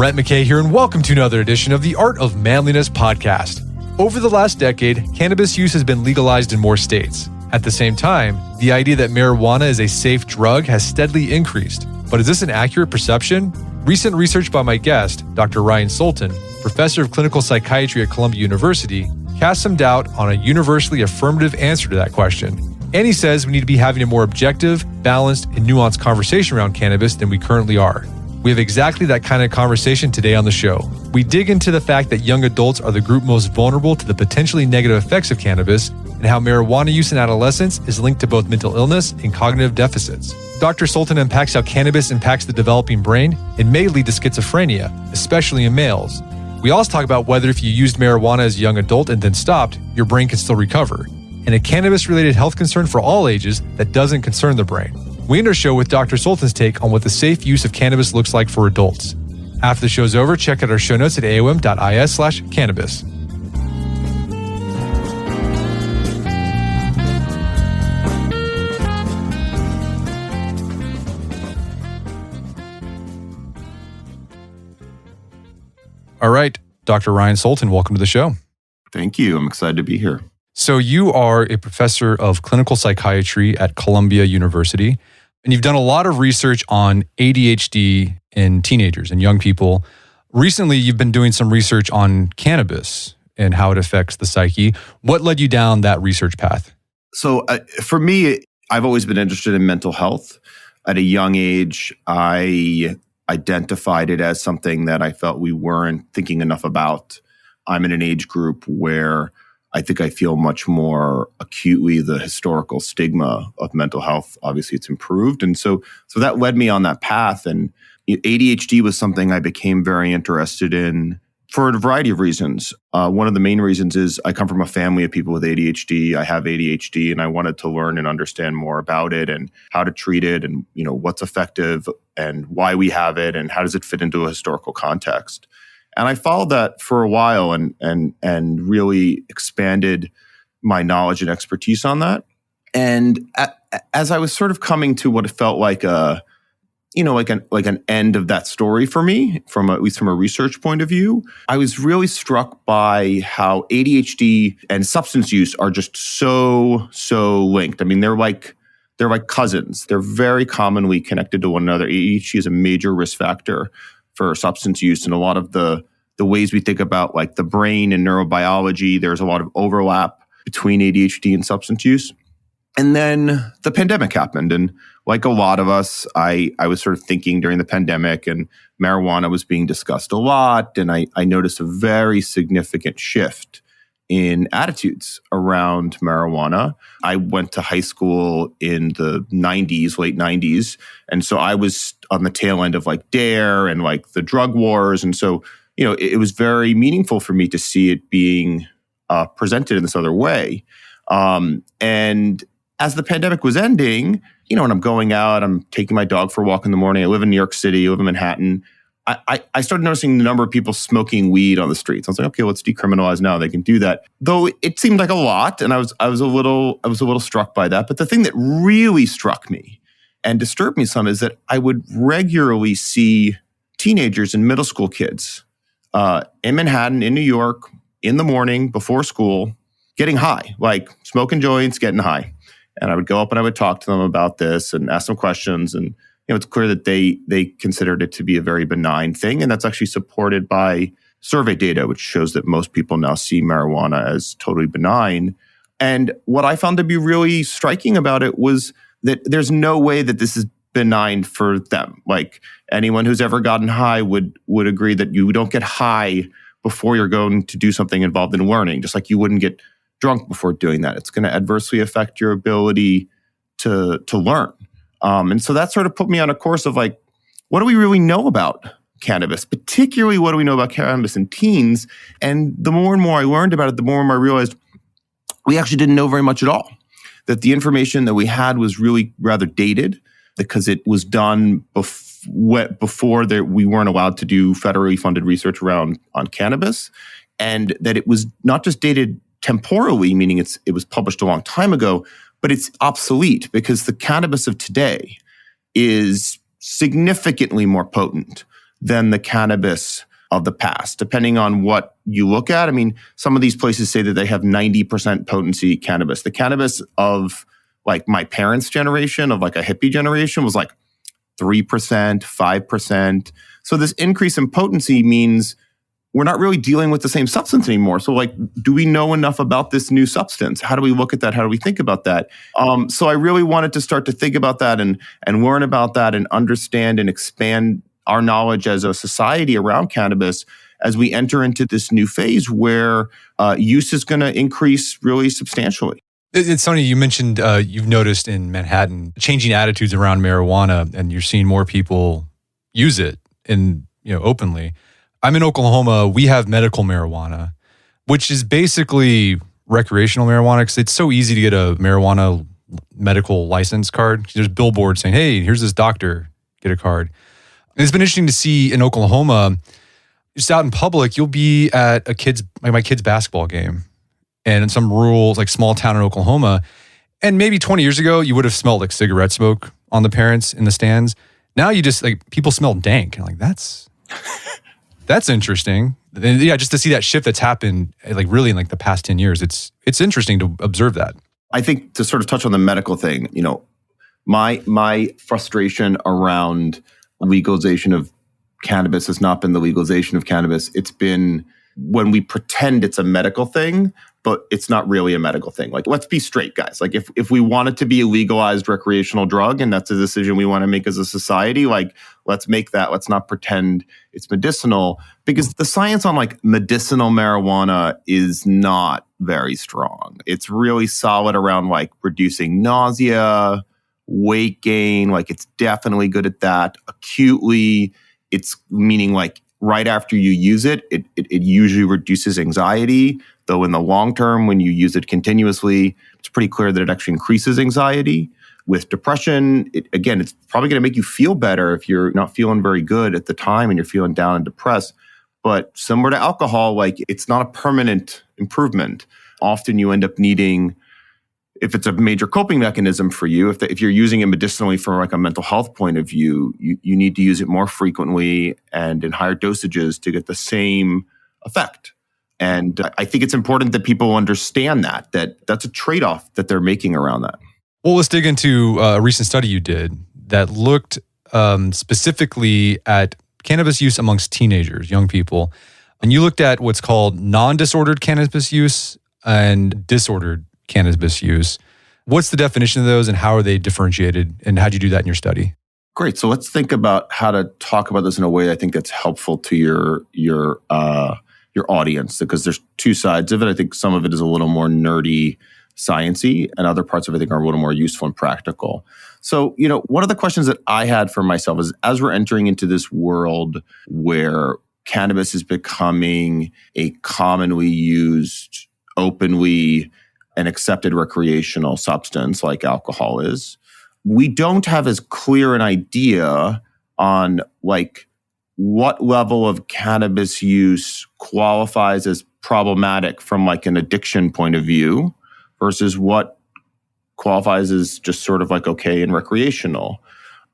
Brent McKay here, and welcome to another edition of the Art of Manliness podcast. Over the last decade, cannabis use has been legalized in more states. At the same time, the idea that marijuana is a safe drug has steadily increased. But is this an accurate perception? Recent research by my guest, Dr. Ryan Sultan, professor of clinical psychiatry at Columbia University, casts some doubt on a universally affirmative answer to that question. And he says we need to be having a more objective, balanced, and nuanced conversation around cannabis than we currently are. We have exactly that kind of conversation today on the show. We dig into the fact that young adults are the group most vulnerable to the potentially negative effects of cannabis and how marijuana use in adolescence is linked to both mental illness and cognitive deficits. Dr. Sultan unpacks how cannabis impacts the developing brain and may lead to schizophrenia, especially in males. We also talk about whether if you used marijuana as a young adult and then stopped, your brain can still recover, and a cannabis-related health concern for all ages that doesn't concern the brain. We end our show with Dr. Sultan's take on what the safe use of cannabis looks like for adults. After the show's over, check out our show notes at aom.is/cannabis. All right, Dr. Ryan Sultan, welcome to the show. Thank you. I'm excited to be here. So you are a professor of clinical psychiatry at Columbia University, and you've done a lot of research on ADHD in teenagers and young people. Recently, you've been doing some research on cannabis and how it affects the psyche. What led you down that research path? So for me, I've always been interested in mental health. At a young age, I identified it as something that I felt we weren't thinking enough about. I'm in an age group where I think I feel much more acutely the historical stigma of mental health. Obviously, it's improved. And so that led me on that path. And ADHD was something I became very interested in for a variety of reasons. One of the main reasons is I come from a family of people with ADHD. I have ADHD, and I wanted to learn and understand more about it and how to treat it and, what's effective and why we have it and how does it fit into a historical context. And I followed that for a while and really expanded my knowledge and expertise on that. And as I was sort of coming to what it felt like an end of that story for me, at least from a research point of view, I was really struck by how ADHD and substance use are just so linked. I mean, they're like cousins. They're very commonly connected to one another. ADHD is a major risk factor for substance use, and a lot of the ways we think about like the brain and neurobiology, there's a lot of overlap between ADHD and substance use. And then the pandemic happened, and like a lot of us, I was sort of thinking during the pandemic, and marijuana was being discussed a lot, and I noticed a very significant shift in attitudes around marijuana. I went to high school in the 90s, late 90s. And so I was on the tail end of like DARE and like the drug wars. And so, it was very meaningful for me to see it being presented in this other way. And as the pandemic was ending, and I'm going out, I'm taking my dog for a walk in the morning. I live in New York City, I live in Manhattan. I started noticing the number of people smoking weed on the streets. I was like, okay, let's decriminalize now. They can do that. Though it seemed like a lot, and I was a little struck by that. But the thing that really struck me and disturbed me some is that I would regularly see teenagers and middle school kids in Manhattan, in New York, in the morning before school, getting high, like smoking joints, getting high. And I would go up and I would talk to them about this and ask them questions. And it's clear that they considered it to be a very benign thing. And that's actually supported by survey data, which shows that most people now see marijuana as totally benign. And what I found to be really striking about it was that there's no way that this is benign for them. Like anyone who's ever gotten high would agree that you don't get high before you're going to do something involved in learning, just like you wouldn't get drunk before doing that. It's going to adversely affect your ability to learn. And so that sort of put me on a course of like, what do we really know about cannabis? Particularly, what do we know about cannabis in teens? And the more and more I learned about it, the more and more I realized we actually didn't know very much at all. That the information that we had was really rather dated because it was done before we weren't allowed to do federally funded research on cannabis. And that it was not just dated temporally, meaning it was published a long time ago, but it's obsolete because the cannabis of today is significantly more potent than the cannabis of the past, depending on what you look at. I mean, some of these places say that they have 90% potency cannabis. The cannabis of like my parents' generation, of like a hippie generation, was like 3%, 5%. So this increase in potency means we're not really dealing with the same substance anymore. So like, do we know enough about this new substance? How do we look at that? How do we think about that? So I really wanted to start to think about that and learn about that and understand and expand our knowledge as a society around cannabis as we enter into this new phase where use is going to increase really substantially. It's funny, you mentioned you've noticed in Manhattan changing attitudes around marijuana, and you're seeing more people use it openly. I'm in Oklahoma. We have medical marijuana, which is basically recreational marijuana because it's so easy to get a marijuana medical license card. There's billboards saying, hey, here's this doctor, get a card. And it's been interesting to see in Oklahoma, just out in public, you'll be at my kid's basketball game and in some rural, like small town in Oklahoma. And maybe 20 years ago, you would have smelled like cigarette smoke on the parents in the stands. Now you just like, people smell dank. And like, that's interesting. And yeah, just to see that shift that's happened like really in like the past 10 years, it's interesting to observe that. I think to sort of touch on the medical thing, my frustration around legalization of cannabis has not been the legalization of cannabis. It's been when we pretend it's a medical thing, but it's not really a medical thing. Like, let's be straight, guys. Like, if we want it to be a legalized recreational drug, and that's a decision we want to make as a society, like, let's make that. Let's not pretend it's medicinal, because the science on like medicinal marijuana is not very strong. It's really solid around like reducing nausea, weight gain. Like, it's definitely good at that. Acutely, it's meaning like right after you use it, it usually reduces anxiety. Though in the long term, when you use it continuously, it's pretty clear that it actually increases anxiety. With depression, it's probably going to make you feel better if you're not feeling very good at the time and you're feeling down and depressed. But similar to alcohol, like, it's not a permanent improvement. Often you end up needing, if it's a major coping mechanism for you, if you're using it medicinally from like a mental health point of view, you need to use it more frequently and in higher dosages to get the same effect. And I think it's important that people understand that that's a trade-off that they're making around that. Well, let's dig into a recent study you did that looked specifically at cannabis use amongst teenagers, young people. And you looked at what's called non-disordered cannabis use and disordered cannabis use. What's the definition of those and how are they differentiated? And how'd you do that in your study? Great. So let's think about how to talk about this in a way I think that's helpful to your audience, because there's two sides of it. I think some of it is a little more nerdy, sciencey, and other parts of it I think are a little more useful and practical. So, one of the questions that I had for myself is, as we're entering into this world where cannabis is becoming a commonly used, openly and accepted recreational substance like alcohol is, we don't have as clear an idea on like what level of cannabis use qualifies as problematic from like an addiction point of view versus what qualifies as just sort of like okay and recreational.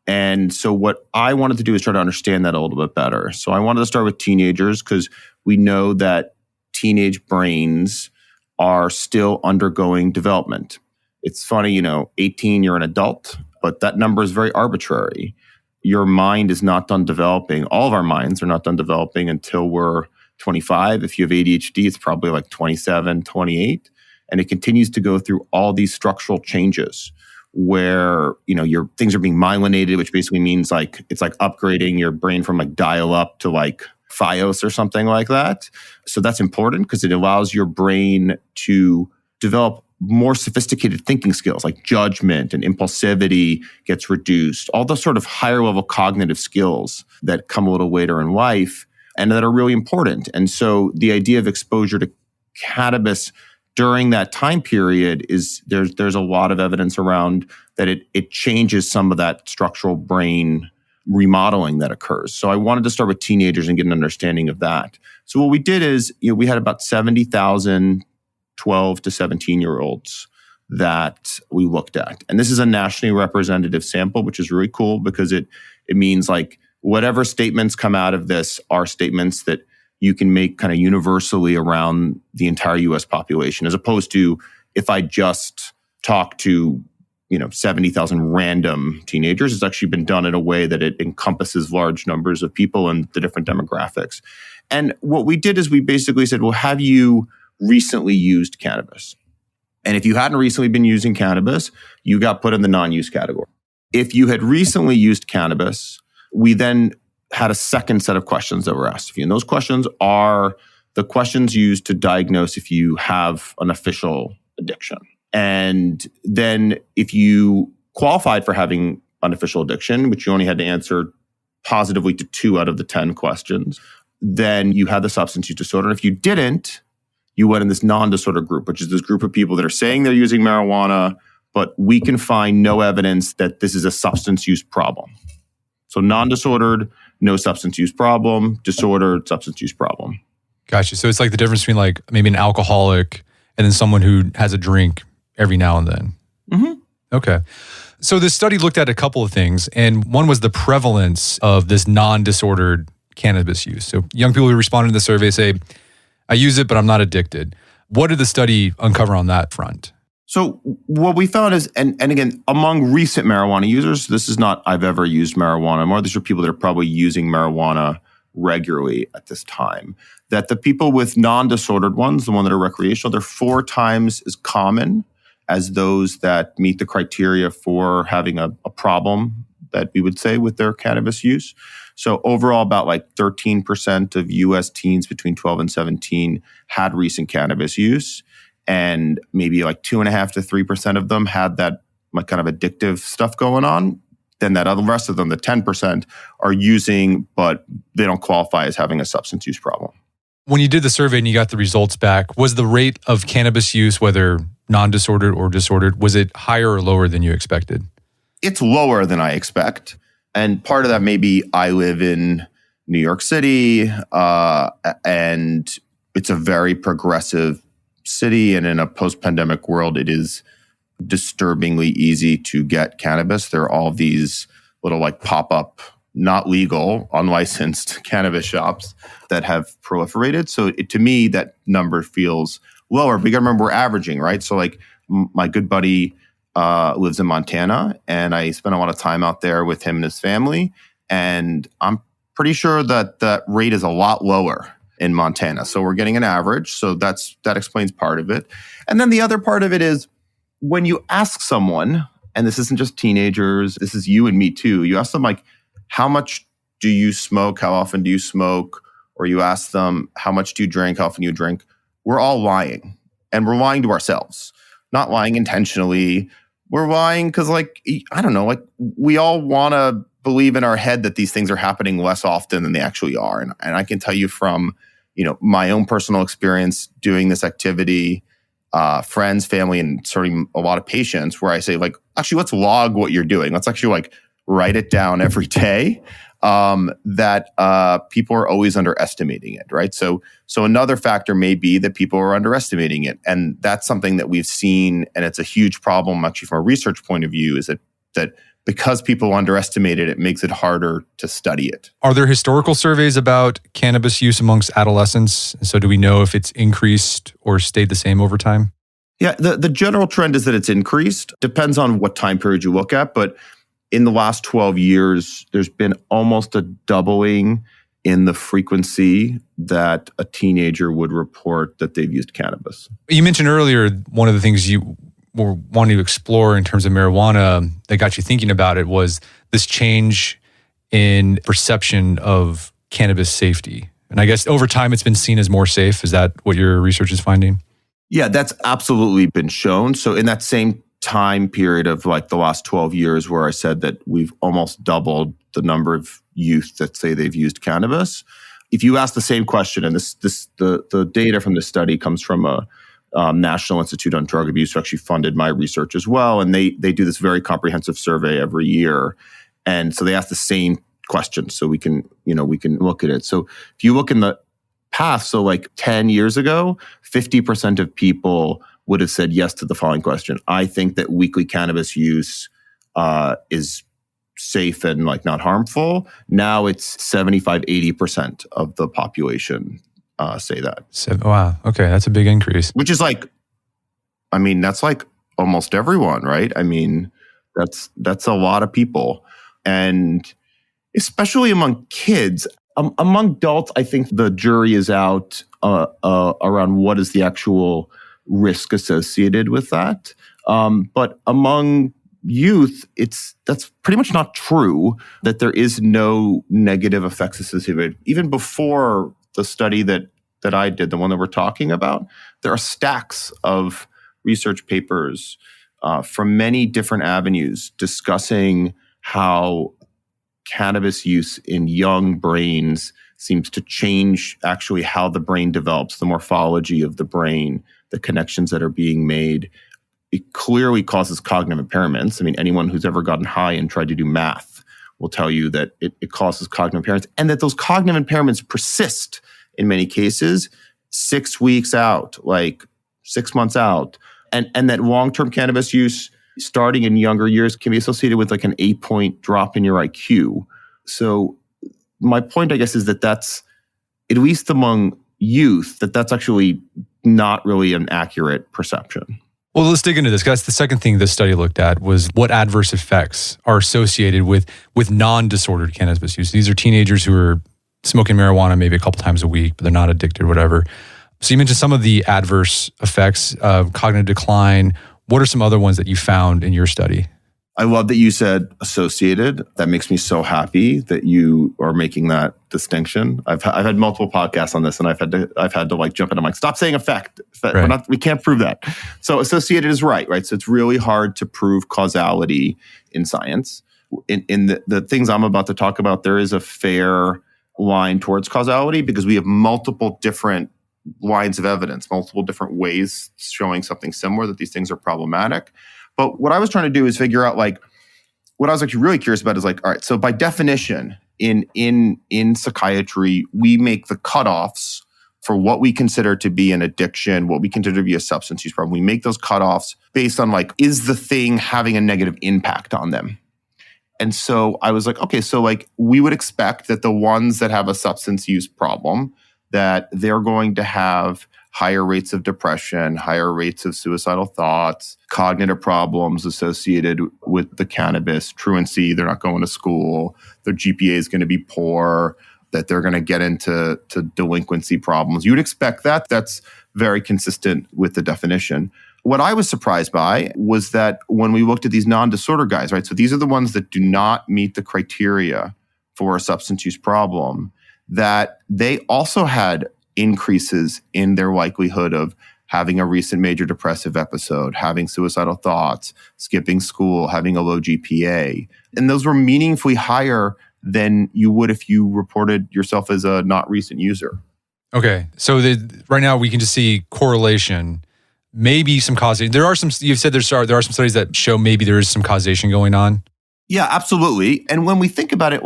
And so what I wanted to do is try to understand that a little bit better. So I wanted to start with teenagers because we know that teenage brains are still undergoing development. It's funny, 18, you're an adult, but that number is very arbitrary. Your mind is not done developing. All of our minds are not done developing until we're 25. If you have ADHD, it's probably like 27, 28. And it continues to go through all these structural changes where, your things are being myelinated, which basically means like, it's like upgrading your brain from like dial up to like Fios or something like that. So that's important because it allows your brain to develop more sophisticated thinking skills like judgment and impulsivity gets reduced. All those sort of higher level cognitive skills that come a little later in life and that are really important. And so the idea of exposure to cannabis during that time period is there's a lot of evidence around that it changes some of that structural brain remodeling that occurs. So I wanted to start with teenagers and get an understanding of that. So what we did is, we had about 70,000 12 to 17-year-olds that we looked at. And this is a nationally representative sample, which is really cool because it means like whatever statements come out of this are statements that you can make kind of universally around the entire US population, as opposed to if I just talk to 70,000 random teenagers. It's actually been done in a way that it encompasses large numbers of people and the different demographics. And what we did is we basically said, well, have you recently used cannabis? And if you hadn't recently been using cannabis, you got put in the non-use category. If you had recently used cannabis, we then had a second set of questions that were asked of you. And those questions are the questions used to diagnose if you have an official addiction. And then if you qualified for having unofficial addiction, which you only had to answer positively to 2 out of the 10 questions, then you had the substance use disorder. And if you didn't, you went in this non-disorder group, which is this group of people that are saying they're using marijuana, but we can find no evidence that this is a substance use problem. So non-disordered, no substance use problem; disordered, substance use problem. Gotcha. So it's like the difference between like maybe an alcoholic and then someone who has a drink every now and then. Mm-hmm. Okay. So this study looked at a couple of things, and one was the prevalence of this non-disordered cannabis use. So young people who responded to the survey say, I use it, but I'm not addicted. What did the study uncover on that front? So what we found is, and again, among recent marijuana users, this is not I've ever used marijuana more. These are people that are probably using marijuana regularly at this time. That the people with non-disordered ones, the ones that are recreational, they're 4 times as common as those that meet the criteria for having a problem that we would say with their cannabis use. So overall, about like 13% of US teens between 12 and 17 had recent cannabis use. And maybe like 2.5 to 3% of them had that like kind of addictive stuff going on. Then that other rest of them, the 10%, are using, but they don't qualify as having a substance use problem. When you did the survey and you got the results back, was the rate of cannabis use, whether non-disordered or disordered, was it higher or lower than you expected? It's lower than I expect. And part of that may be I live in New York City, and it's a very progressive city. And in a post-pandemic world, it is disturbingly easy to get cannabis. There are all these little like pop-up, not legal, unlicensed cannabis shops that have proliferated. So to me, that number feels lower. But you gotta remember, we're averaging, right? So like my good buddy lives in Montana, and I spent a lot of time out there with him and his family. And I'm pretty sure that that rate is a lot lower in Montana. So we're getting an average. So that explains part of it. And then the other part of it is when you ask someone, and this isn't just teenagers, this is you and me too. You ask them like, how much do you smoke? How often do you smoke? Or you ask them, how much do you drink? How often do you drink? We're all lying. And we're lying to ourselves. Not lying intentionally. We're lying because like, I don't know, like we all want to believe in our head that these things are happening less often than they actually are. And I can tell you from, my own personal experience doing this activity, friends, family, and certainly a lot of patients where I say like, actually, let's log what you're doing. Let's actually like write it down every day. That people are always underestimating it, right? So another factor may be that people are underestimating it. And that's something that we've seen, and it's a huge problem actually from a research point of view, is that because people underestimate it, it makes it harder to study it. Are there historical surveys about cannabis use amongst adolescents? So do we know if it's increased or stayed the same over time? Yeah, the general trend is that it's increased. Depends on what time period you look at, but in the last 12 years, there's been almost a doubling in the frequency that a teenager would report that they've used cannabis. You mentioned earlier, one of the things you were wanting to explore in terms of marijuana that got you thinking about it was this change in perception of cannabis safety. And I guess over time, it's been seen as more safe. Is that what your research is finding? Yeah, that's absolutely been shown. So in that same time period of like the last 12 years where I said that we've almost doubled the number of youth that say they've used cannabis. If you ask the same question, and the data from this study comes from a National Institute on Drug Abuse, who actually funded my research as well, and they do this very comprehensive survey every year, and so they ask the same question, so we can look at it. So if you look in the past, so like 10 years ago, 50% of people would have said yes to the following question. I think that weekly cannabis use is safe and like not harmful. Now it's 75, 80% of the population say that. So, wow. Okay. That's a big increase. Which is like, I mean, that's like almost everyone, right? I mean, that's a lot of people. And especially among kids, among adults, I think the jury is out around what is the actual risk associated with that. But among youth, that's pretty much not true, that there is no negative effects associated. Even before the study that I did, the one that we're talking about, there are stacks of research papers from many different avenues discussing how cannabis use in young brains seems to change actually how the brain develops, the morphology of the brain, the connections that are being made. It clearly causes cognitive impairments. I mean, anyone who's ever gotten high and tried to do math will tell you that it causes cognitive impairments, and that those cognitive impairments persist in many cases 6 weeks out, like 6 months out. And that long-term cannabis use starting in younger years can be associated with like an 8-point drop in your IQ. So my point, I guess, is that that's, at least among youth, that's actually not really an accurate perception. Well, let's dig into this. That's the second thing this study looked at, was what adverse effects are associated with non-disordered cannabis use. These are teenagers who are smoking marijuana maybe a couple times a week, but they're not addicted or whatever. So you mentioned some of the adverse effects of cognitive decline. What are some other ones that you found in your study? I love that you said associated. That makes me so happy that you are making that distinction. I've had multiple podcasts on this, and I've had to like jump in. I'm like, stop saying effect. Right. We can't prove that. So associated is right? So it's really hard to prove causality in science. In the things I'm about to talk about, there is a fair line towards causality because we have multiple different lines of evidence, multiple different ways showing something similar, that these things are problematic. But what I was trying to do is figure out, like, what I was actually really curious about is like, all right, so by definition, in psychiatry, we make the cutoffs for what we consider to be an addiction, what we consider to be a substance use problem. We make those cutoffs based on like, is the thing having a negative impact on them? And so I was like, okay, so like we would expect that the ones that have a substance use problem, that they're going to have higher rates of depression, higher rates of suicidal thoughts, cognitive problems associated with the cannabis, truancy, they're not going to school, their GPA is going to be poor, that they're going to get into delinquency problems. You would expect that. That's very consistent with the definition. What I was surprised by was that when we looked at these non-disorder guys, right? So these are the ones that do not meet the criteria for a substance use problem, that they also had increases in their likelihood of having a recent major depressive episode, having suicidal thoughts, skipping school, having a low GPA. And those were meaningfully higher than you would if you reported yourself as a not recent user. Okay. So right now we can just see correlation, maybe some causation. There are some, you've said there are some studies that show maybe there is some causation going on. Yeah, absolutely. And when we think about it,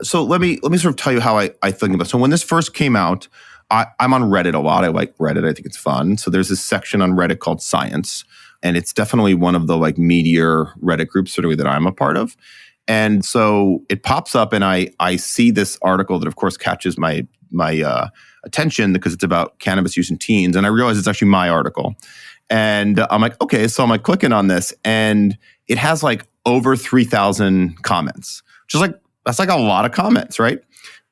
so let me sort of tell you how I think about it. So when this first came out, I'm on Reddit a lot. I like Reddit. I think it's fun. So there's this section on Reddit called Science, and it's definitely one of the like meatier Reddit groups, certainly that I'm a part of. And so it pops up, and I see this article that, of course, catches my attention because it's about cannabis use in teens, and I realize it's actually my article. And I'm like, okay, so I'm like clicking on this, and it has like over 3,000 comments, which is like, that's like a lot of comments, right?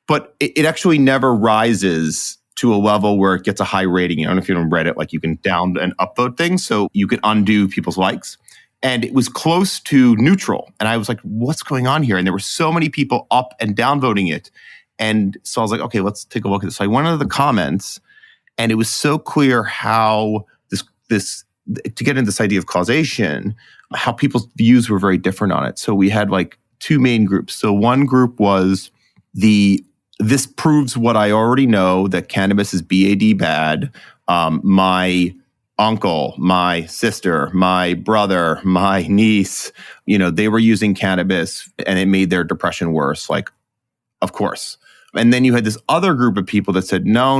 But it actually never rises to a level where it gets a high rating. I don't know if you don't Reddit, like you can down and upvote things, so you can undo people's likes. And it was close to neutral. And I was like, what's going on here? And there were so many people up and down voting it. And so I was like, okay, let's take a look at this. So I went into the comments, and it was so clear how this to get into this idea of causation, how people's views were very different on it. So we had like two main groups. So one group was this proves what I already know, that cannabis is BAD bad. My uncle, my sister, my brother, my niece, they were using cannabis and it made their depression worse. Like, of course. And then you had this other group of people that said, no,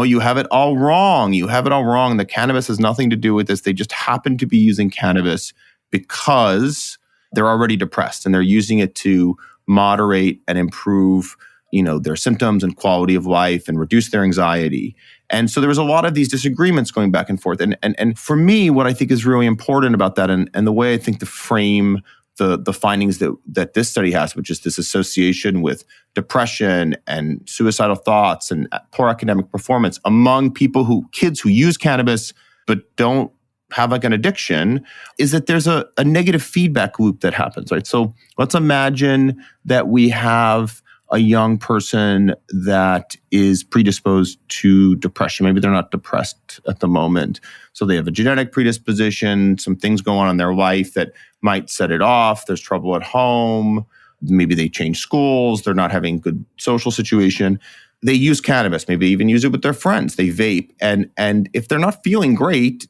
you have it all wrong. You have it all wrong. The cannabis has nothing to do with this. They just happen to be using cannabis because they're already depressed and they're using it to moderate and improve, their symptoms and quality of life and reduce their anxiety. And so there was a lot of these disagreements going back and forth. And for me, what I think is really important about that and the way I think to frame the findings that this study has, which is this association with depression and suicidal thoughts and poor academic performance among kids who use cannabis but don't have like an addiction, is that there's a negative feedback loop that happens, right? So let's imagine that we have a young person that is predisposed to depression. Maybe they're not depressed at the moment. So they have a genetic predisposition, some things go on in their life that might set it off. There's trouble at home. Maybe they change schools. They're not having a good social situation. They use cannabis. Maybe they even use it with their friends. They vape. And if they're not feeling great,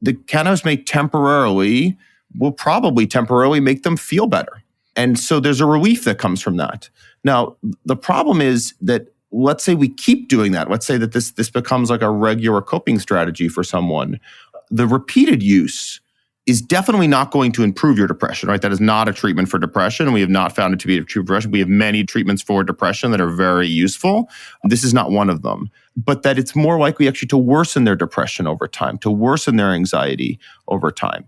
the cannabis will probably temporarily make them feel better. And so there's a relief that comes from that. Now, the problem is that let's say we keep doing that. Let's say that this becomes like a regular coping strategy for someone. The repeated use is definitely not going to improve your depression, right? That is not a treatment for depression. We have not found it to be a treatment for depression. We have many treatments for depression that are very useful. This is not one of them. But that it's more likely actually to worsen their depression over time, to worsen their anxiety over time.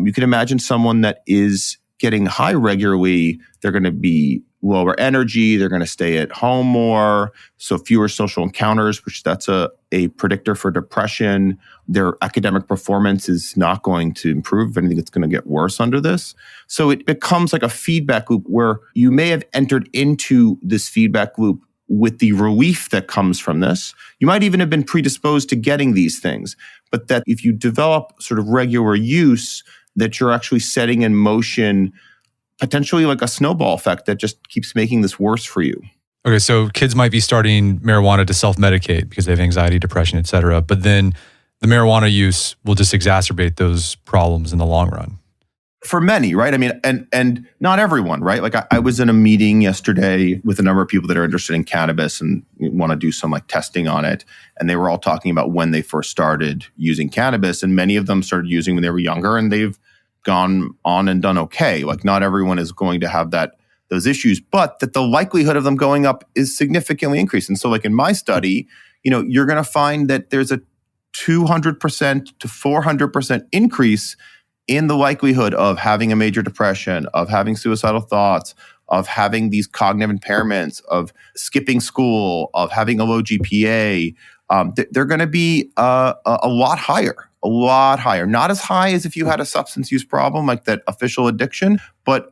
You can imagine someone that is getting high regularly, they're going to be lower energy, they're going to stay at home more, so fewer social encounters, which that's a predictor for depression. Their academic performance is not going to improve. If anything, it's going to get worse under this. So it becomes like a feedback loop where you may have entered into this feedback loop with the relief that comes from this. You might even have been predisposed to getting these things, but that if you develop sort of regular use, that you're actually setting in motion potentially like a snowball effect that just keeps making this worse for you. Okay, so kids might be starting marijuana to self-medicate because they have anxiety, depression, et cetera, but then the marijuana use will just exacerbate those problems in the long run. For many, right? I mean, and not everyone, right? Like I was in a meeting yesterday with a number of people that are interested in cannabis and want to do some like testing on it. And they were all talking about when they first started using cannabis. And many of them started using when they were younger and they've gone on and done okay. Like not everyone is going to have those issues, but that the likelihood of them going up is significantly increased. And so like in my study, you're going to find that there's a 200% to 400% increase in the likelihood of having a major depression, of having suicidal thoughts, of having these cognitive impairments, of skipping school, of having a low GPA. They're going to be a lot higher. Not as high as if you had a substance use problem like that official addiction, but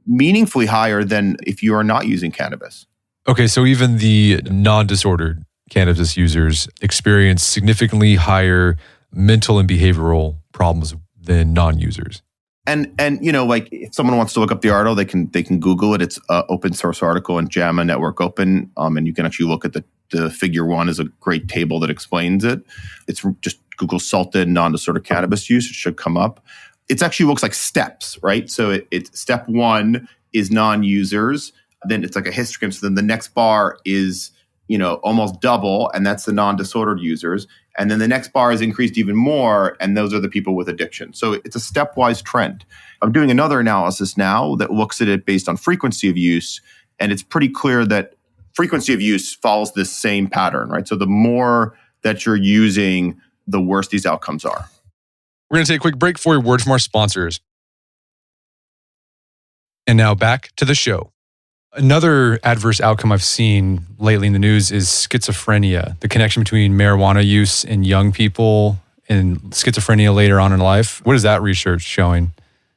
meaningfully higher than if you are not using cannabis. Okay, so even the non-disordered cannabis users experience significantly higher mental and behavioral problems than non-users. And like if someone wants to look up the article, they can Google it. It's an open source article in JAMA Network Open, and you can actually look at the figure 1 is a great table that explains it. It's just Google Sultan non-disordered cannabis use. It should come up. It actually looks like steps, right? So it's step 1 is non-users. Then it's like a histogram. So then the next bar is almost double, and that's the non-disordered users. And then the next bar is increased even more, and those are the people with addiction. So it's a stepwise trend. I'm doing another analysis now that looks at it based on frequency of use, and it's pretty clear that frequency of use follows this same pattern, right? So the more that you're using, the worse these outcomes are. We're going to take a quick break for a word from our sponsors. And now back to the show. Another adverse outcome I've seen lately in the news is schizophrenia, the connection between marijuana use in young people and schizophrenia later on in life. What is that research showing?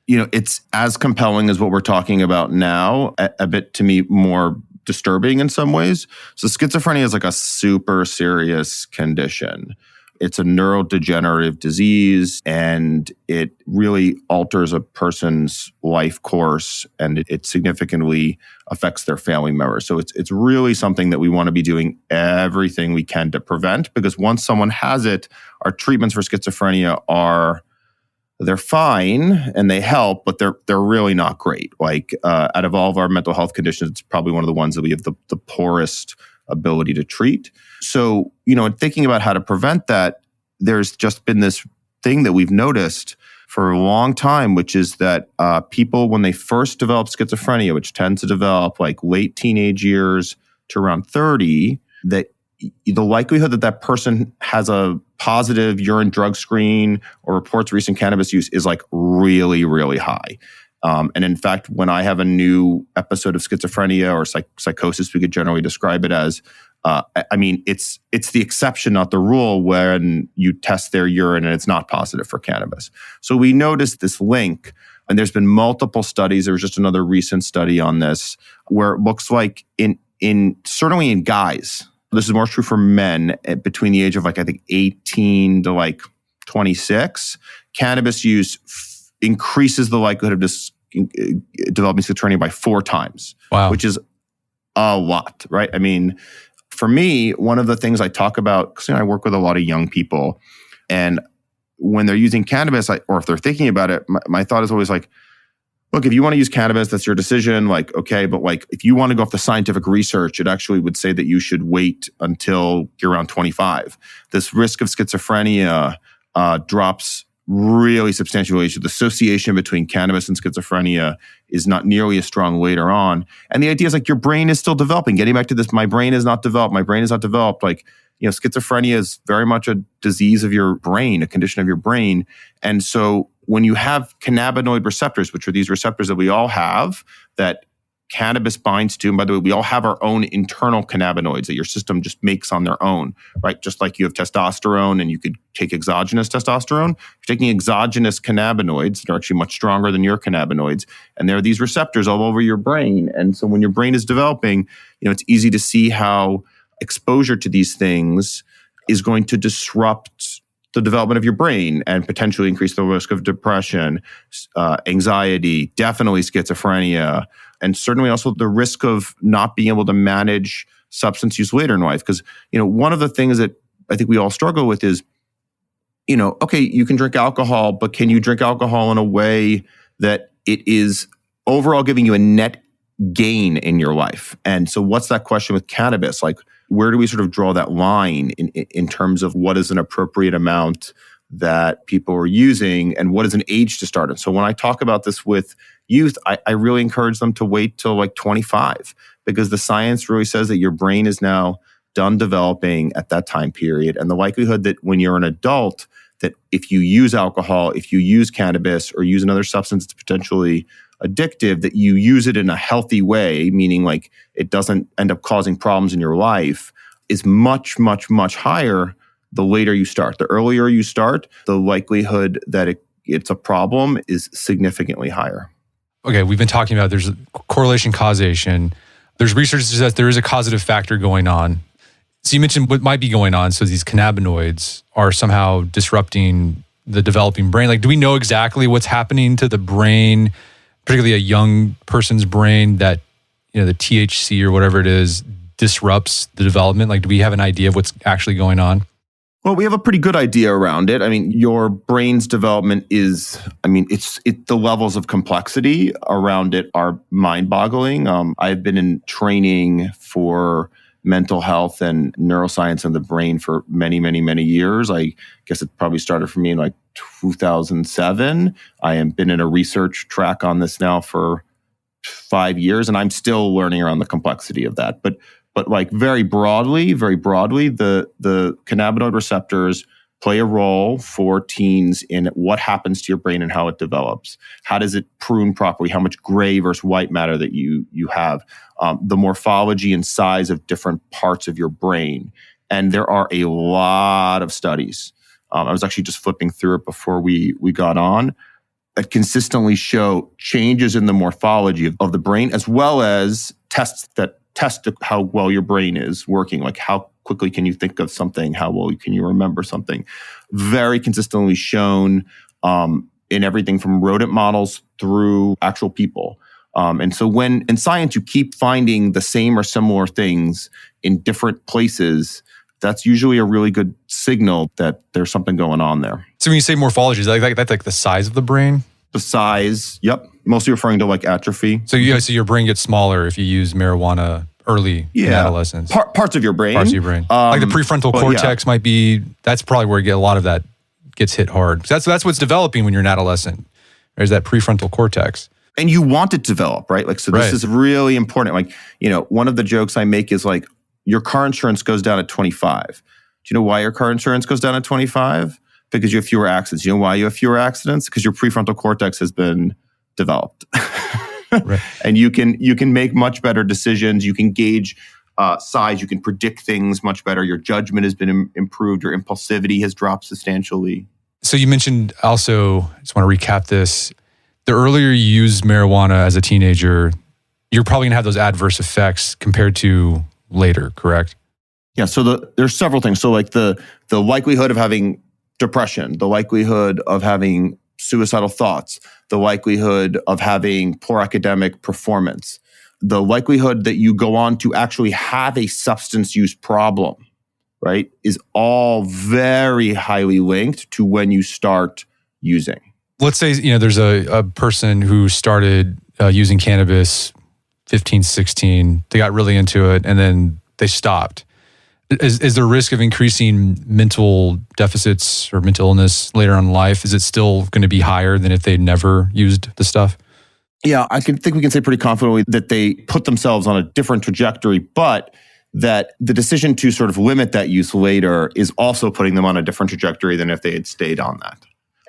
It's as compelling as what we're talking about now, a bit to me more disturbing in some ways. So schizophrenia is like a super serious condition. It's a neurodegenerative disease, and it really alters a person's life course, and it significantly affects their family members. So it's really something that we want to be doing everything we can to prevent, because once someone has it, our treatments for schizophrenia they're fine and they help, but they're really not great. Like out of all of our mental health conditions, it's probably one of the ones that we have the poorest ability to treat. So, in thinking about how to prevent that, there's just been this thing that we've noticed for a long time, which is that people, when they first develop schizophrenia, which tends to develop like late teenage years to around 30, that the likelihood that that person has a positive urine drug screen or reports recent cannabis use is like really, really high. And in fact, when I have a new episode of schizophrenia or psychosis, we could generally describe it as, it's the exception, not the rule, when you test their urine and it's not positive for cannabis. So we noticed this link, and there's been multiple studies. There was just another recent study on this, where it looks like certainly in guys, this is more true for men between the age of 18 to 26, cannabis use increases the likelihood of developing schizophrenia by 4 times, wow, which is a lot, right? I mean, for me, one of the things I talk about, because I work with a lot of young people, and when they're using cannabis, or if they're thinking about it, my thought is always like, look, if you want to use cannabis, that's your decision. Okay, but if you want to go off the scientific research, it actually would say that you should wait until you're around 25. This risk of schizophrenia drops really substantially. So the association between cannabis and schizophrenia is not nearly as strong later on. And the idea is your brain is still developing. Getting back to this, my brain is not developed. Schizophrenia is very much a disease of your brain, a condition of your brain. And so when you have cannabinoid receptors, which are these receptors that we all have, that cannabis binds to, and by the way, we all have our own internal cannabinoids that your system just makes on their own, right? Just like you have testosterone and you could take exogenous testosterone. You're taking exogenous cannabinoids that are actually much stronger than your cannabinoids. And there are these receptors all over your brain. And so when your brain is developing, it's easy to see how exposure to these things is going to disrupt the development of your brain and potentially increase the risk of depression, anxiety, definitely schizophrenia, and certainly also the risk of not being able to manage substance use later in life. Because, one of the things that I think we all struggle with is, okay, you can drink alcohol, but can you drink alcohol in a way that it is overall giving you a net gain in your life? And so what's that question with cannabis? Where do we sort of draw that line in terms of what is an appropriate amount that people are using and what is an age to start? And so when I talk about this with youth, I really encourage them to wait till 25, because the science really says that your brain is now done developing at that time period. And the likelihood that when you're an adult, that if you use alcohol, if you use cannabis or use another substance that's potentially addictive, that you use it in a healthy way, meaning it doesn't end up causing problems in your life, is much, much, much higher the later you start. The earlier you start, the likelihood that it's a problem is significantly higher. Okay, we've been talking about there's correlation causation. There's research that says there is a causative factor going on. So you mentioned what might be going on. So these cannabinoids are somehow disrupting the developing brain. Do we know exactly what's happening to the brain, particularly a young person's brain, that the THC or whatever it is disrupts the development? Do we have an idea of what's actually going on? Well, we have a pretty good idea around it. I mean, your brain's development is, the levels of complexity around it are mind-boggling. I've been in training for mental health and neuroscience in the brain for many, many, many years. I guess it probably started for me in 2007. I have been in a research track on this now for 5 years, and I'm still learning around the complexity of that. But very broadly, the cannabinoid receptors play a role for teens in what happens to your brain and how it develops. How does it prune properly? How much gray versus white matter that you have? The morphology and size of different parts of your brain. And there are a lot of studies. I was actually just flipping through it before we got on, that consistently show changes in the morphology of the brain, as well as tests that test how well your brain is working. How quickly can you think of something? How well can you remember something? Very consistently shown in everything from rodent models through actual people. And so when in science you keep finding the same or similar things in different places, that's usually a really good signal that there's something going on there. So when you say morphology, is that's the size of the brain? The size, yep. Mostly referring to atrophy. So your brain gets smaller if you use marijuana early in adolescence. Parts of your brain. Parts of your brain. The prefrontal cortex might be, that's probably where you get a lot of that gets hit hard. That's what's developing when you're an adolescent. There's that prefrontal cortex. And you want it to develop, right? Like, so this is really important. Like, one of the jokes I make is like, your car insurance goes down at 25. Do you know why your car insurance goes down at 25? Because you have fewer accidents. You know why you have fewer accidents? Because your prefrontal cortex has been developed. Right. And you can make much better decisions. You can gauge size. You can predict things much better. Your judgment has been improved. Your impulsivity has dropped substantially. So you mentioned also, I just want to recap this, the earlier you use marijuana as a teenager, you're probably going to have those adverse effects compared to later, correct? Yeah, so there's several things. So like the likelihood of having depression, the likelihood of having suicidal thoughts, the likelihood of having poor academic performance, the likelihood that you go on to actually have a substance use problem, right, is all very highly linked to when you start using. Let's say, there's a person who started using cannabis 15, 16, they got really into it, and then they stopped. Is there a risk of increasing mental deficits or mental illness later on in life? Is it still going to be higher than if they never used the stuff? Yeah, I think we can say pretty confidently that they put themselves on a different trajectory, but that the decision to sort of limit that use later is also putting them on a different trajectory than if they had stayed on that.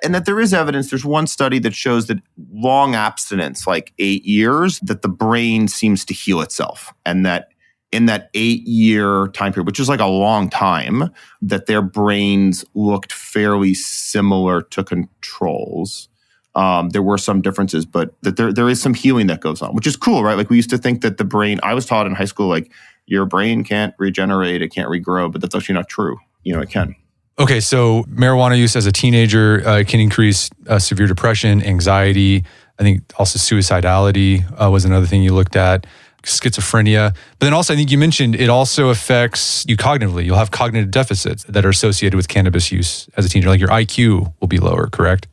And that there is evidence, there's one study that shows that long abstinence, like 8 years, that the brain seems to heal itself. And that in that 8-year time period, which is like a long time, that their brains looked fairly similar to controls. There were some differences, but that there is some healing that goes on, which is cool, right? Like we used to think that the brain, I was taught in high school, like your brain can't regenerate, it can't regrow, but that's actually not true. It can. Okay, so marijuana use as a teenager can increase severe depression, anxiety. I think also suicidality was another thing you looked at, schizophrenia. But then also, I think you mentioned it also affects you cognitively. You'll have cognitive deficits that are associated with cannabis use as a teenager. Like your IQ will be lower, correct?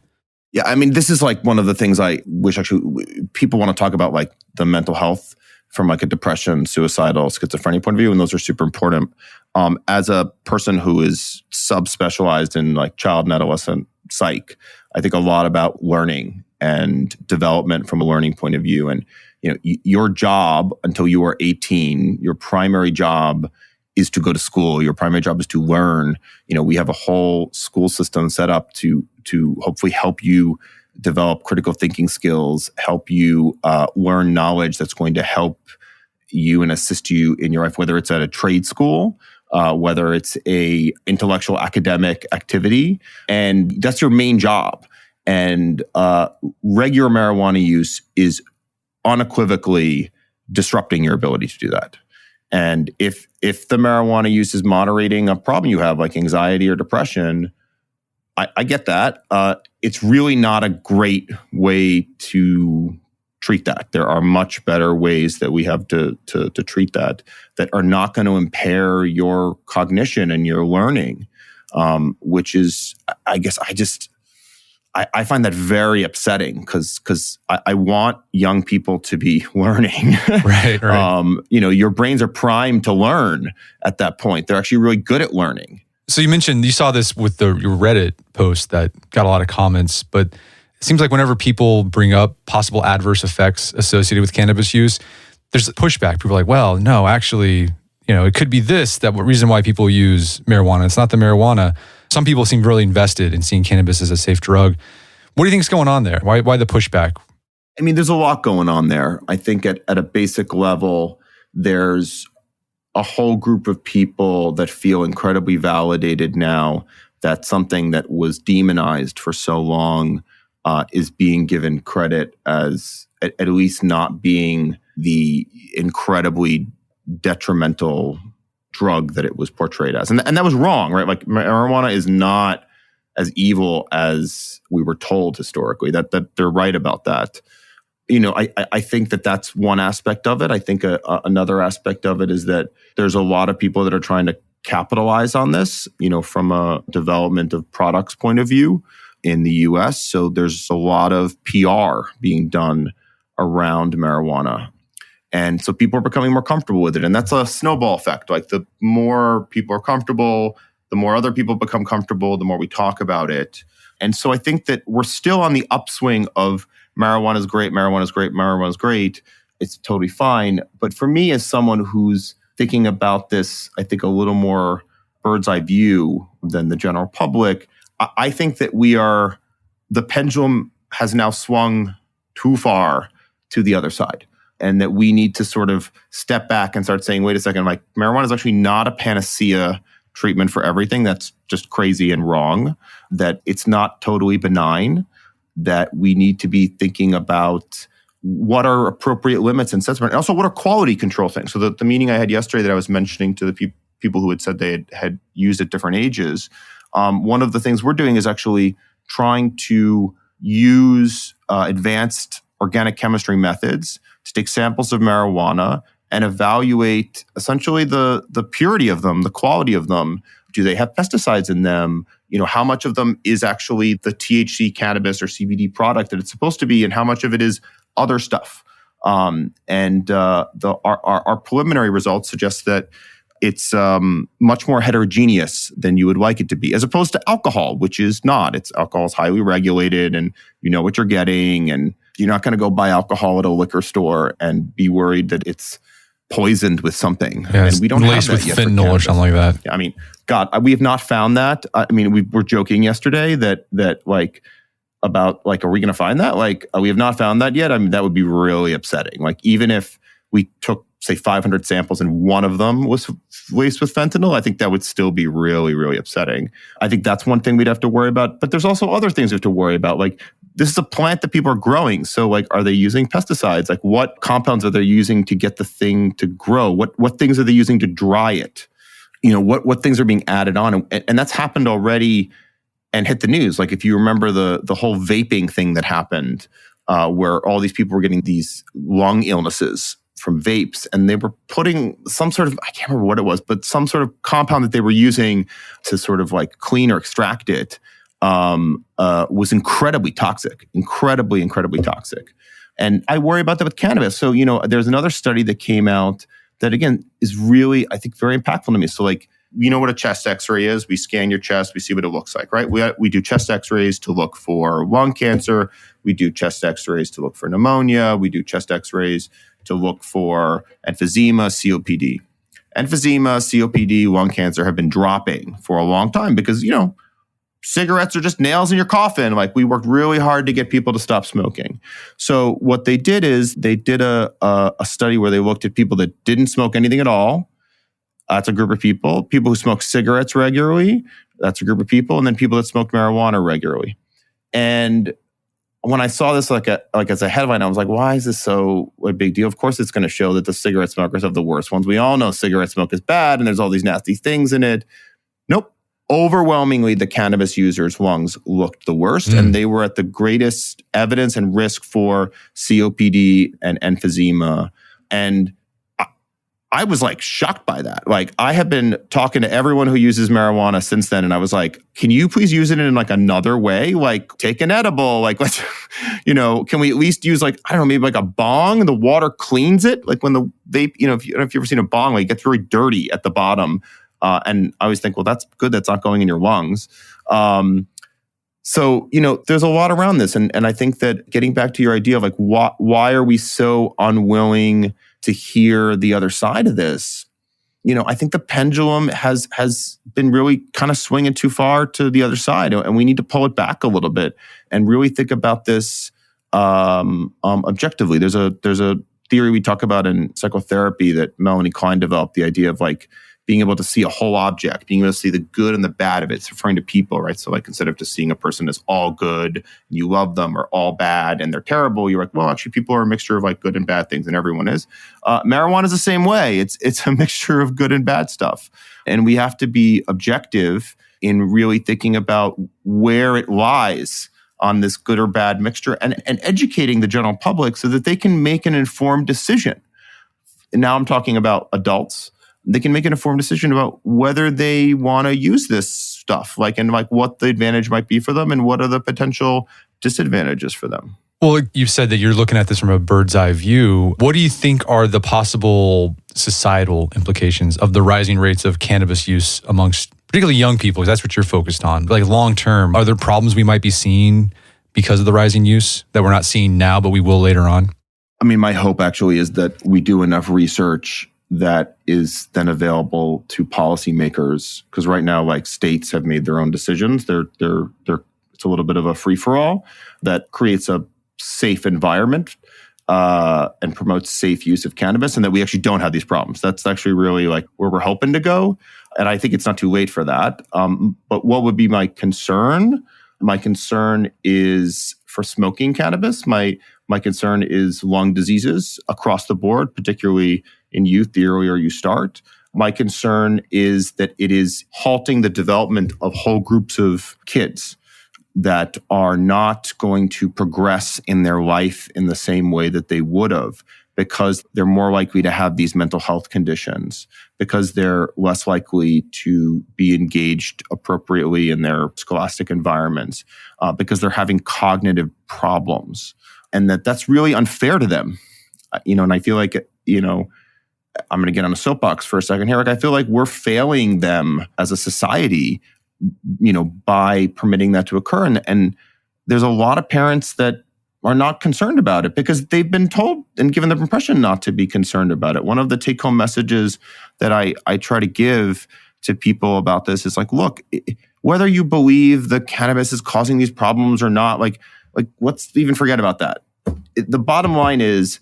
Yeah, I mean, this is like one of the things I wish actually people want to talk about, like the mental health from like a depression, suicidal, schizophrenia point of view, and those are super important. As a person who is subspecialized in like child and adolescent psych, I think a lot about learning and development from a learning point of view. And your job until you are 18, your primary job is to go to school. Your primary job is to learn. We have a whole school system set up to hopefully help you develop critical thinking skills, help you learn knowledge that's going to help you and assist you in your life, whether it's at a trade school, whether it's a intellectual academic activity, and that's your main job. And regular marijuana use is unequivocally disrupting your ability to do that. And if the marijuana use is moderating a problem you have, like anxiety or depression, I get that. It's really not a great way to treat that. There are much better ways that we have to treat that are not going to impair your cognition and your learning, which is, I guess, I find that very upsetting because I want young people to be learning. Right. Your brains are primed to learn at that point. They're actually really good at learning. So you mentioned you saw this with your Reddit post that got a lot of comments, but it seems like whenever people bring up possible adverse effects associated with cannabis use, there's pushback. People are like, well, no, actually, it could be that reason why people use marijuana. It's not the marijuana. Some people seem really invested in seeing cannabis as a safe drug. What do you think is going on there? Why the pushback? I mean, there's a lot going on there. I think at a basic level, there's a whole group of people that feel incredibly validated now that something that was demonized for so long is being given credit as at least not being the incredibly detrimental drug that it was portrayed as. And that was wrong, right? Like marijuana is not as evil as we were told historically, that they're right about that. I think that's one aspect of it. I think another aspect of it is that there's a lot of people that are trying to capitalize on this, from a development of products point of view in the US. So there's a lot of PR being done around marijuana. And so people are becoming more comfortable with it. And that's a snowball effect. Like the more people are comfortable, the more other people become comfortable, the more we talk about it. And so I think that we're still on the upswing of marijuana is great, marijuana is great, marijuana is great. It's totally fine. But for me, as someone who's thinking about this, I think a little more bird's eye view than the general public, I think that the pendulum has now swung too far to the other side. And that we need to sort of step back and start saying, wait a second, like marijuana is actually not a panacea treatment for everything. That's just crazy and wrong. That it's not totally benign. That we need to be thinking about what are appropriate limits and assessment, and also what are quality control things. So the meeting I had yesterday that I was mentioning to the people who had said they had used at different ages, one of the things we're doing is actually trying to use advanced organic chemistry methods to take samples of marijuana and evaluate essentially the purity of them, the quality of them. Do they have pesticides in them? How much of them is actually the THC cannabis or CBD product that it's supposed to be, and how much of it is other stuff? Our preliminary results suggest that it's much more heterogeneous than you would like it to be, as opposed to alcohol, which is not. Alcohol is highly regulated, and you know what you're getting, and you're not going to go buy alcohol at a liquor store and be worried that it's poisoned with something. Yeah, and we don't have that yet. Fentanyl or something like that. I mean, God, we have not found that. I mean, we were joking yesterday that like about like, are we going to find that? Like, we have not found that yet. I mean, that would be really upsetting. Like, even if we took, say, 500 samples and one of them was laced with fentanyl, I think that would still be really, really upsetting. I think that's one thing we'd have to worry about. But there's also other things we have to worry about. Like, this is a plant that people are growing. So, like, are they using pesticides? Like, what compounds are they using to get the thing to grow? What things are they using to dry it? What things are being added on? And that's happened already and hit the news. Like, if you remember the whole vaping thing that happened, where all these people were getting these lung illnesses from vapes, and they were putting some sort of, I can't remember what it was, but some sort of compound that they were using to sort of like clean or extract it was incredibly toxic, incredibly toxic. And I worry about that with cannabis. So, there's another study that came out that, again, is really, I think, very impactful to me. So, like, you know what a chest x-ray is? We scan your chest, we see what it looks like, right? We do chest x-rays to look for lung cancer. We do chest x-rays to look for pneumonia. We do chest x-rays to look for emphysema, COPD. Emphysema, COPD, lung cancer have been dropping for a long time because, cigarettes are just nails in your coffin. Like, we worked really hard to get people to stop smoking. So what they did is they did a study where they looked at people that didn't smoke anything at all. That's a group of people. People who smoke cigarettes regularly, that's a group of people. And then people that smoked marijuana regularly. And when I saw this like as a headline, I was like, why is this so a big deal? Of course, it's going to show that the cigarette smokers have the worst ones. We all know cigarette smoke is bad and there's all these nasty things in it. Nope. Overwhelmingly, the cannabis users' lungs looked the worst, and they were at the greatest evidence and risk for COPD and emphysema. And I was like shocked by that. Like, I have been talking to everyone who uses marijuana since then, and I was like, can you please use it in like another way? Like, take an edible. Like, let's, can we at least use like, I don't know, maybe like a bong? The water cleans it. Like when the vape, if you've ever seen a bong, like it gets very dirty at the bottom. And I always think, well, that's good. That's not going in your lungs. So, there's a lot around this. And I think that getting back to your idea of like, why are we so unwilling to hear the other side of this? I think the pendulum has been really kind of swinging too far to the other side. And we need to pull it back a little bit and really think about this objectively. There's a theory we talk about in psychotherapy that Melanie Klein developed, the idea of like, being able to see a whole object, being able to see the good and the bad of it. It's referring to people, right? So like, instead of just seeing a person as all good, you love them, or all bad and they're terrible, you're like, well, actually people are a mixture of like good and bad things, and everyone is. Marijuana is the same way. It's a mixture of good and bad stuff. And we have to be objective in really thinking about where it lies on this good or bad mixture, and educating the general public so that they can make an informed decision. And now I'm talking about adults. They can make an informed decision about whether they want to use this stuff, and what the advantage might be for them and what are the potential disadvantages for them. Well, you said that you're looking at this from a bird's eye view. What do you think are the possible societal implications of the rising rates of cannabis use amongst particularly young people, because that's what you're focused on. Like long term, are there problems we might be seeing because of the rising use that we're not seeing now, but we will later on? I mean, my hope actually is that we do enough research that is then available to policymakers. Because right now, like states have made their own decisions. It's a little bit of a free for all that creates a safe environment and promotes safe use of cannabis, and that we actually don't have these problems. That's actually really like where we're hoping to go. And I think it's not too late for that. But what would be my concern? My concern is for smoking cannabis. My concern is lung diseases across the board, particularly in youth, the earlier you start. My concern is that it is halting the development of whole groups of kids that are not going to progress in their life in the same way that they would have, because they're more likely to have these mental health conditions, because they're less likely to be engaged appropriately in their scholastic environments, because they're having cognitive problems. And that's really unfair to them. And I feel like, I'm going to get on a soapbox for a second here. Like, I feel like we're failing them as a society, by permitting that to occur. And there's a lot of parents that are not concerned about it because they've been told and given the impression not to be concerned about it. One of the take-home messages that I try to give to people about this is like, look, whether you believe the cannabis is causing these problems or not, like let's even forget about that. The bottom line is,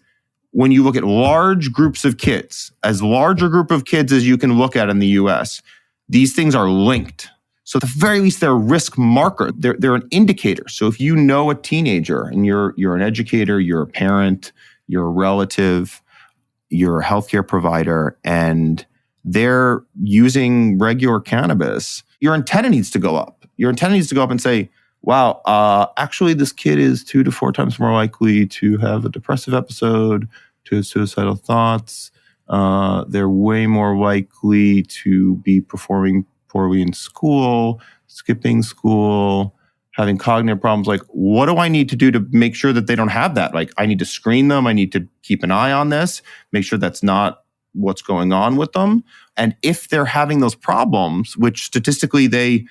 when you look at large groups of kids, as large a group of kids as you can look at in the US, these things are linked. So at the very least, they're a risk marker. They're an indicator. So if you know a teenager and you're an educator, you're a parent, you're a relative, you're a healthcare provider, and they're using regular cannabis, your antenna needs to go up. Your antenna needs to go up and say, wow, actually this kid is 2 to 4 times more likely to have a depressive episode, to have suicidal thoughts. They're way more likely to be performing poorly in school, skipping school, having cognitive problems. Like, what do I need to do to make sure that they don't have that? Like, I need to screen them. I need to keep an eye on this, make sure that's not what's going on with them. And if they're having those problems, which statistically they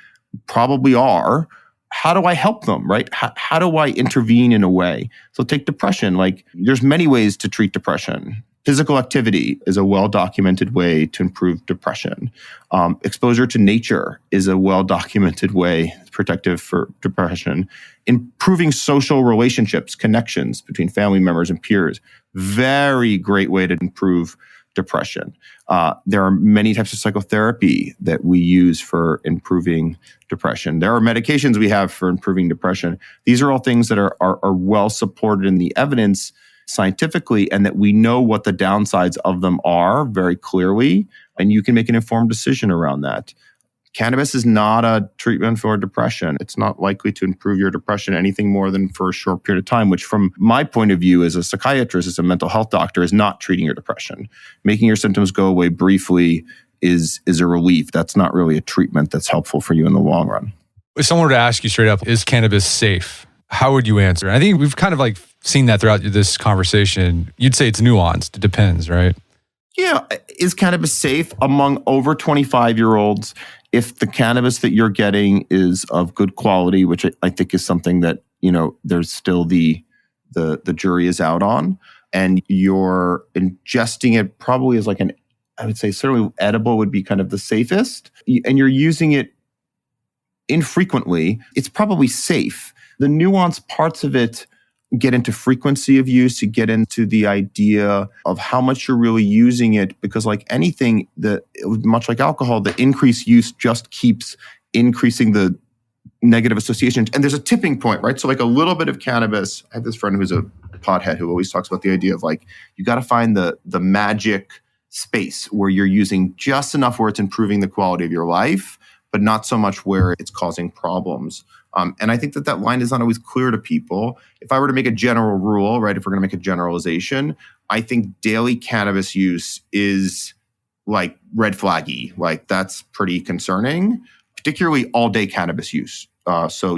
probably are, how do I help them, right? How do I intervene in a way? So take depression. Like, there's many ways to treat depression. Physical activity is a well-documented way to improve depression. Exposure to nature is a well-documented way, protective for depression. Improving social relationships, connections between family members and peers, very great way to improve depression. There are many types of psychotherapy that we use for improving depression. There are medications we have for improving depression. These are all things that are well supported in the evidence scientifically, and that we know what the downsides of them are very clearly, and you can make an informed decision around that. Cannabis is not a treatment for depression. It's not likely to improve your depression anything more than for a short period of time, which from my point of view as a psychiatrist, as a mental health doctor, is not treating your depression. Making your symptoms go away briefly is a relief. That's not really a treatment that's helpful for you in the long run. If someone were to ask you straight up, is cannabis safe? How would you answer? I think we've kind of like seen that throughout this conversation. You'd say it's nuanced. It depends, right? Yeah. Is cannabis safe among over 25-year-olds if the cannabis that you're getting is of good quality, which I think is something that, there's still the jury is out on, and you're ingesting it probably as like I would say certainly edible would be kind of the safest, and you're using it infrequently, it's probably safe. The nuanced parts of it get into frequency of use, you get into the idea of how much you're really using it, because like anything, much like alcohol, the increased use just keeps increasing the negative associations. And there's a tipping point, right? So like a little bit of cannabis, I have this friend who's a pothead who always talks about the idea of like, you got to find the magic space where you're using just enough where it's improving the quality of your life, but not so much where it's causing problems. And I think that line is not always clear to people. If I were to make a general rule, right, if we're going to make a generalization, I think daily cannabis use is like red flaggy. Like that's pretty concerning, particularly all day cannabis use. So,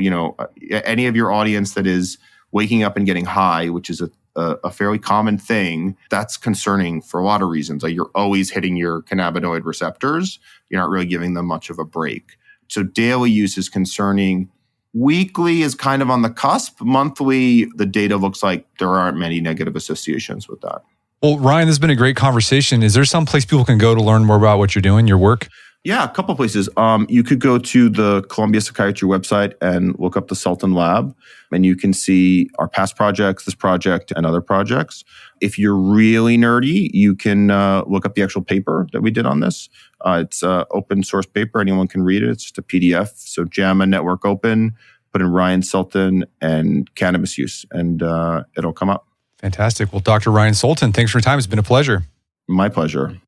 any of your audience that is waking up and getting high, which is a a fairly common thing. That's concerning for a lot of reasons. Like you're always hitting your cannabinoid receptors. You're not really giving them much of a break. So daily use is concerning. Weekly is kind of on the cusp. Monthly, the data looks like there aren't many negative associations with that. Well, Ryan, this has been a great conversation. Is there some place people can go to learn more about what you're doing, your work? Yeah, a couple of places. You could go to the Columbia Psychiatry website and look up the Sultan Lab, and you can see our past projects, this project, and other projects. If you're really nerdy, you can look up the actual paper that we did on this. It's an open source paper. Anyone can read it. It's just a PDF. So JAMA Network Open, put in Ryan Sultan and cannabis use, and it'll come up. Fantastic. Well, Dr. Ryan Sultan, thanks for your time. It's been a pleasure. My pleasure.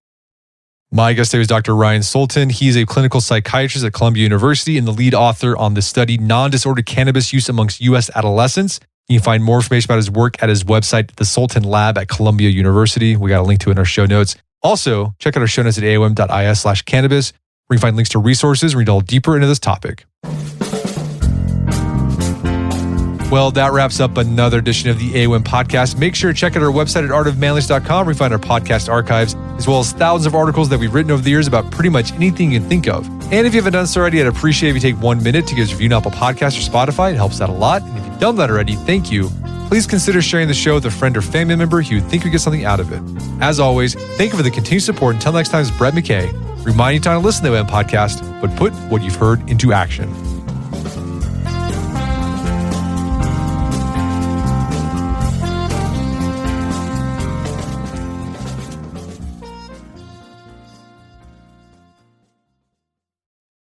My guest today was Dr. Ryan Sultan. He's a clinical psychiatrist at Columbia University and the lead author on the study Non-Disordered Cannabis Use Amongst U.S. Adolescents. You can find more information about his work at his website, the Sultan Lab at Columbia University. We got a link to it in our show notes. Also, check out our show notes at aom.is/cannabis, where you can find links to resources and delve deeper into this topic. Well, that wraps up another edition of the AOM podcast. Make sure to check out our website at artofmanliness.com where you find our podcast archives, as well as thousands of articles that we've written over the years about pretty much anything you can think of. And if you haven't done so already, I'd appreciate if you take 1 minute to give us a review on Apple Podcasts or Spotify. It helps out a lot. And if you've done that already, thank you. Please consider sharing the show with a friend or family member who you think would get something out of it. As always, thank you for the continued support. Until next time, it's Brett McKay, reminding you to listen to the AOM podcast, but put what you've heard into action.